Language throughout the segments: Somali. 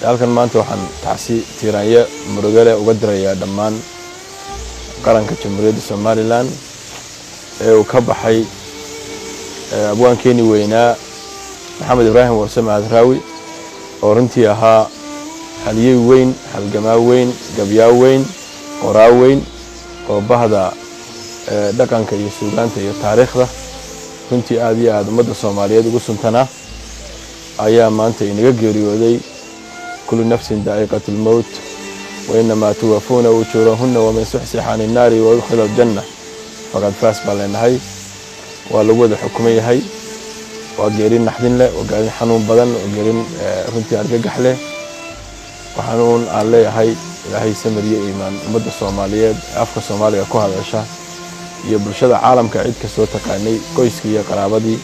halkan maanta waxaan tacsi tiiraanya murugale uga dirayaa dhammaan qaranka Jamhuuriyadda Somaliland ee uu ka baxay abwaankeeni weynaa Maxamed Ibraahim Warsame Adraawi oo runtii ahaa haliyey weyn, halgamaa weyn, gabyaa weyn, qoraa weyn oo bahda dhaqanka iyo suugaanta iyo taariikhda runtii aad iyo aad ummadda Soomaaliyeed ugu suntana ayaa maanta inaga geeriyooday. كل نفس ذائقة الموت وإنما توفون أجورهن ومن زحزح عن النار ويدخل الجنة فقد فاز بالنهاية ولوجود حكومية هاي وقارين نحدين له وقارين حنون بدن وقارين رنتي أرجع له وحنون عليه هاي سمرية إيمان مدة الصومالية أفكار الصومالية كوها العشاء يبرشة عالم كعيد كسوة تقاني كويس كي قرابدي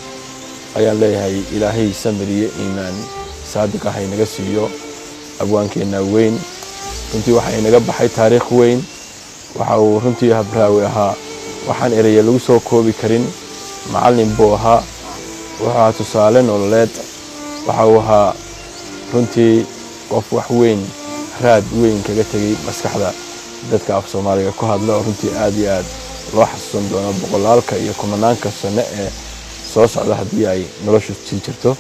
أيان له هاي إلهي سمرية إيمان صادقة هاي نجسيو abwaankeena weyn runtii waxa inaga baxay taariikh weyn waxa uu runtii Habraawi ahaa waxaan ereyay lagu soo koobi karin macallin buu ahaa waxa tusaale nololeed waxa uu ahaa runtii qof wax weyn raad weyn kaga tagay maskaxda dadka af Soomaaliga ku hadla runtii aad iyo aad loo xasuusan doono boqolaalka iyo kumanaanka sano ee soo socda haddii ay noloshu sii jirto.